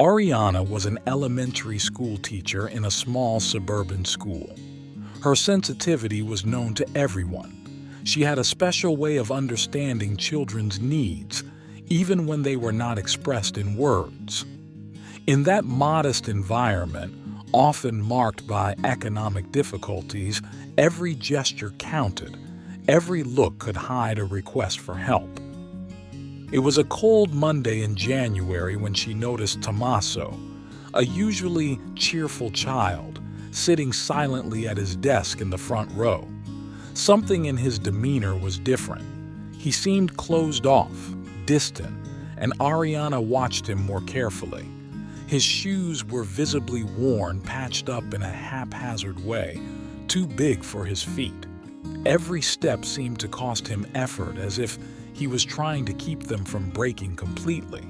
Ariana was an elementary school teacher in a small suburban school. Her sensitivity was known to everyone. She had a special way of understanding children's needs, even when they were not expressed in words. In that modest environment, often marked by economic difficulties, every gesture counted. Every look could hide a request for help. It was a cold Monday in January when she noticed Tommaso, a usually cheerful child, sitting silently at his desk in the front row. Something in his demeanor was different. He seemed closed off, distant, and Ariana watched him more carefully. His shoes were visibly worn, patched up in a haphazard way, too big for his feet. Every step seemed to cost him effort, as if he was trying to keep them from breaking completely.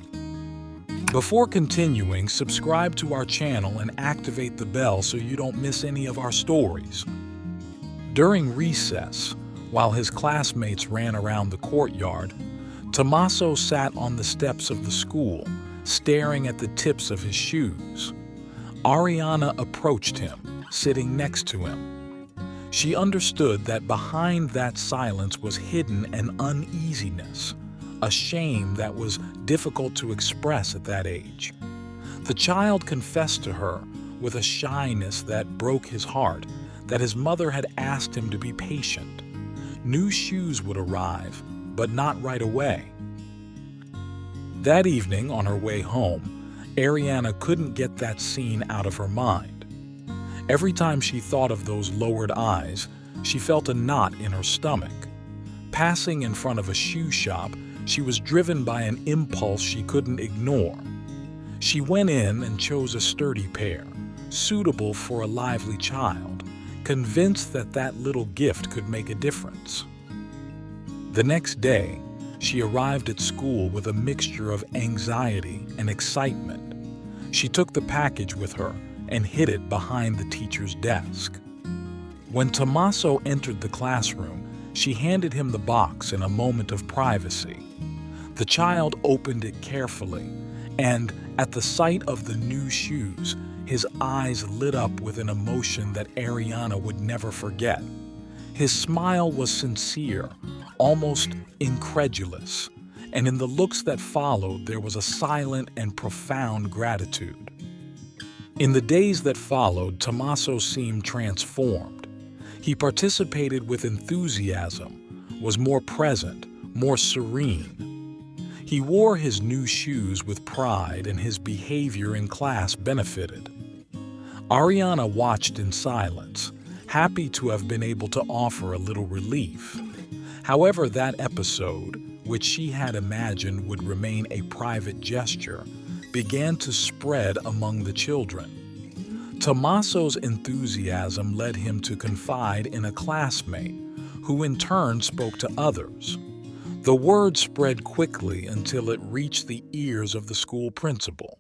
Before continuing, subscribe to our channel and activate the bell so you don't miss any of our stories. During recess, while his classmates ran around the courtyard, Tommaso sat on the steps of the school, staring at the tips of his shoes. Ariana approached him, sitting next to him. She understood that behind that silence was hidden an uneasiness, a shame that was difficult to express at that age. The child confessed to her, with a shyness that broke his heart, that his mother had asked him to be patient. New shoes would arrive, but not right away. That evening, on her way home, Ariana couldn't get that scene out of her mind. Every time she thought of those lowered eyes, she felt a knot in her stomach. Passing in front of a shoe shop, she was driven by an impulse she couldn't ignore. She went in and chose a sturdy pair, suitable for a lively child, convinced that that little gift could make a difference. The next day, she arrived at school with a mixture of anxiety and excitement. She took the package with her and hid it behind the teacher's desk. When Tommaso entered the classroom, she handed him the box in a moment of privacy. The child opened it carefully, and at the sight of the new shoes, his eyes lit up with an emotion that Ariana would never forget. His smile was sincere, almost incredulous, and in the looks that followed there was a silent and profound gratitude. In the days that followed, Tommaso seemed transformed. He participated with enthusiasm, was more present, more serene. He wore his new shoes with pride, and his behavior in class benefited. Ariana watched in silence, happy to have been able to offer a little relief. However, that episode, which she had imagined would remain a private gesture, began to spread among the children. Tommaso's enthusiasm led him to confide in a classmate, who in turn spoke to others. The word spread quickly until it reached the ears of the school principal.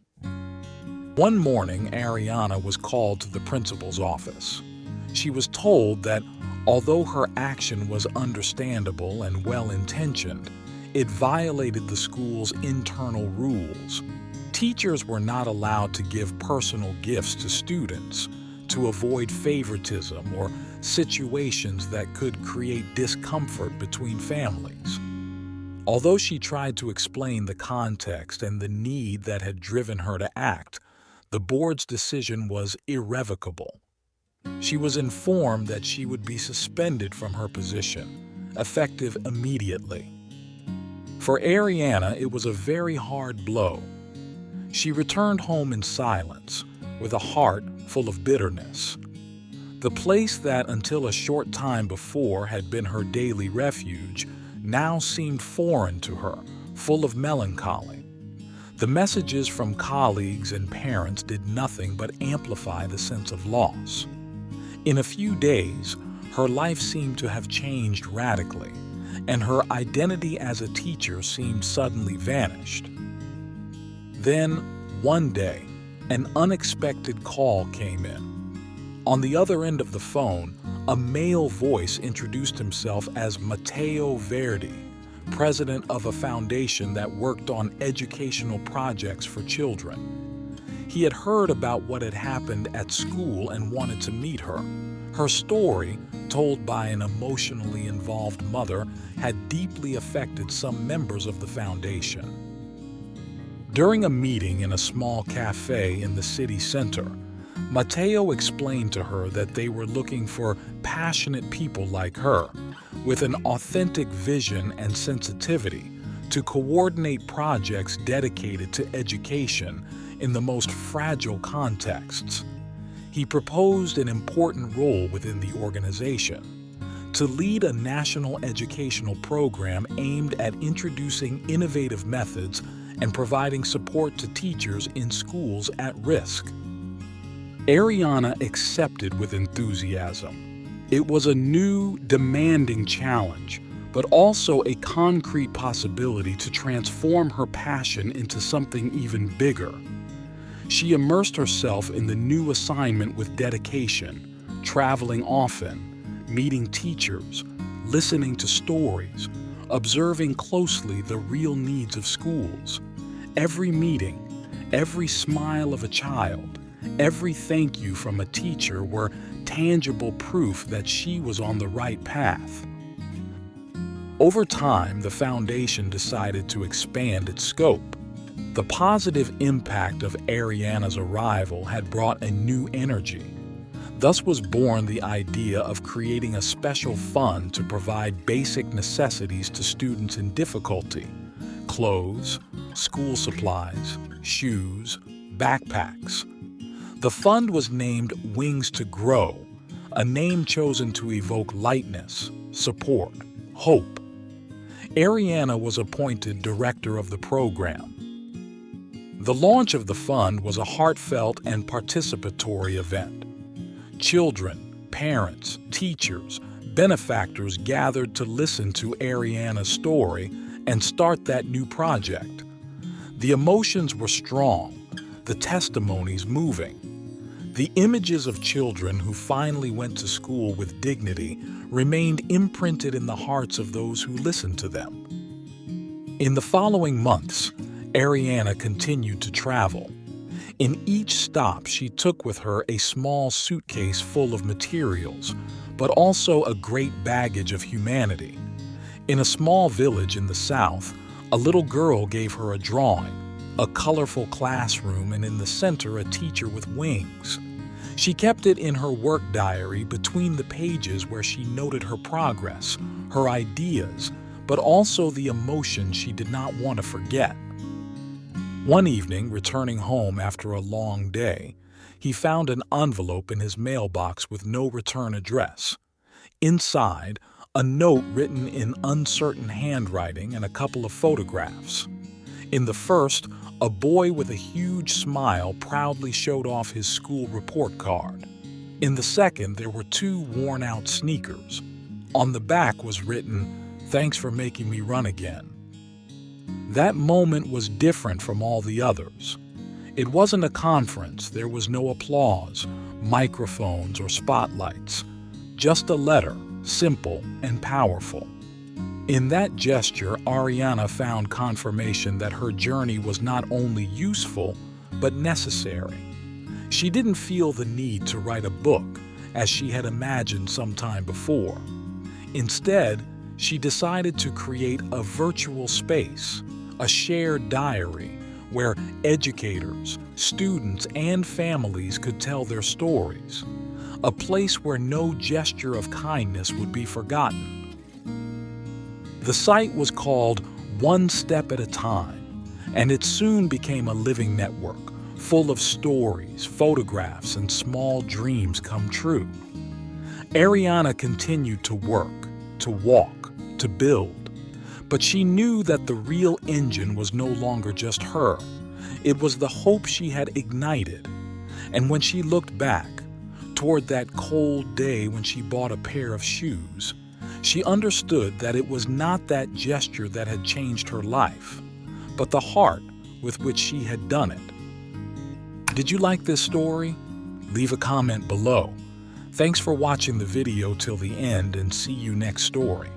One morning, Ariana was called to the principal's office. She was told that although her action was understandable and well-intentioned, it violated the school's internal rules. Teachers were not allowed to give personal gifts to students to avoid favoritism or situations that could create discomfort between families. Although she tried to explain the context and the need that had driven her to act, the board's decision was irrevocable. She was informed that she would be suspended from her position, effective immediately. For Ariana, it was a very hard blow. She returned home in silence, with a heart full of bitterness. The place that until a short time before had been her daily refuge now seemed foreign to her, full of melancholy. The messages from colleagues and parents did nothing but amplify the sense of loss. In a few days, her life seemed to have changed radically, and her identity as a teacher seemed suddenly vanished. Then, one day, an unexpected call came in. On the other end of the phone, a male voice introduced himself as Matteo Verdi, president of a foundation that worked on educational projects for children. He had heard about what had happened at school and wanted to meet her. Her story, told by an emotionally involved mother, had deeply affected some members of the foundation. During a meeting in a small cafe in the city center, Mateo explained to her that they were looking for passionate people like her, with an authentic vision and sensitivity, to coordinate projects dedicated to education in the most fragile contexts. He proposed an important role within the organization: to lead a national educational program aimed at introducing innovative methods and providing support to teachers in schools at risk. Ariana accepted with enthusiasm. It was a new, demanding challenge, but also a concrete possibility to transform her passion into something even bigger. She immersed herself in the new assignment with dedication, traveling often, meeting teachers, listening to stories, observing closely the real needs of schools. Every meeting, every smile of a child, every thank you from a teacher were tangible proof that she was on the right path. Over time, the foundation decided to expand its scope. The positive impact of Ariana's arrival had brought a new energy. Thus was born the idea of creating a special fund to provide basic necessities to students in difficulty: clothes, school supplies, shoes, backpacks. The fund was named Wings to Grow, a name chosen to evoke lightness, support, hope. Ariana was appointed director of the program. The launch of the fund was a heartfelt and participatory event. Children, parents, teachers, benefactors gathered to listen to Ariana's story and start that new project. The emotions were strong, the testimonies moving. The images of children who finally went to school with dignity remained imprinted in the hearts of those who listened to them. In the following months, Ariana continued to travel. In each stop, she took with her a small suitcase full of materials, but also a great baggage of humanity. In a small village in the south, a little girl gave her a drawing, a colorful classroom, and in the center a teacher with wings. She kept it in her work diary between the pages where she noted her progress, her ideas, but also the emotion she did not want to forget. One evening, returning home after a long day, he found an envelope in his mailbox with no return address. Inside, a note written in uncertain handwriting and a couple of photographs. In the first, a boy with a huge smile proudly showed off his school report card. In the second, there were two worn-out sneakers. On the back was written, "Thanks for making me run again." That moment was different from all the others. It wasn't a conference. There was no applause, microphones, or spotlights. Just a letter, simple and powerful. In that gesture, Ariana found confirmation that her journey was not only useful, but necessary. She didn't feel the need to write a book, as she had imagined some time before. Instead, she decided to create a virtual space, a shared diary, where educators, students, and families could tell their stories. A place where no gesture of kindness would be forgotten. The site was called One Step at a Time, and it soon became a living network, full of stories, photographs, and small dreams come true. Ariana continued to work, to walk, to build, but she knew that the real engine was no longer just her. It was the hope she had ignited. And when she looked back, toward that cold day when she bought a pair of shoes, she understood that it was not that gesture that had changed her life, but the heart with which she had done it. Did you like this story? Leave a comment below. Thanks for watching the video till the end, and see you next story.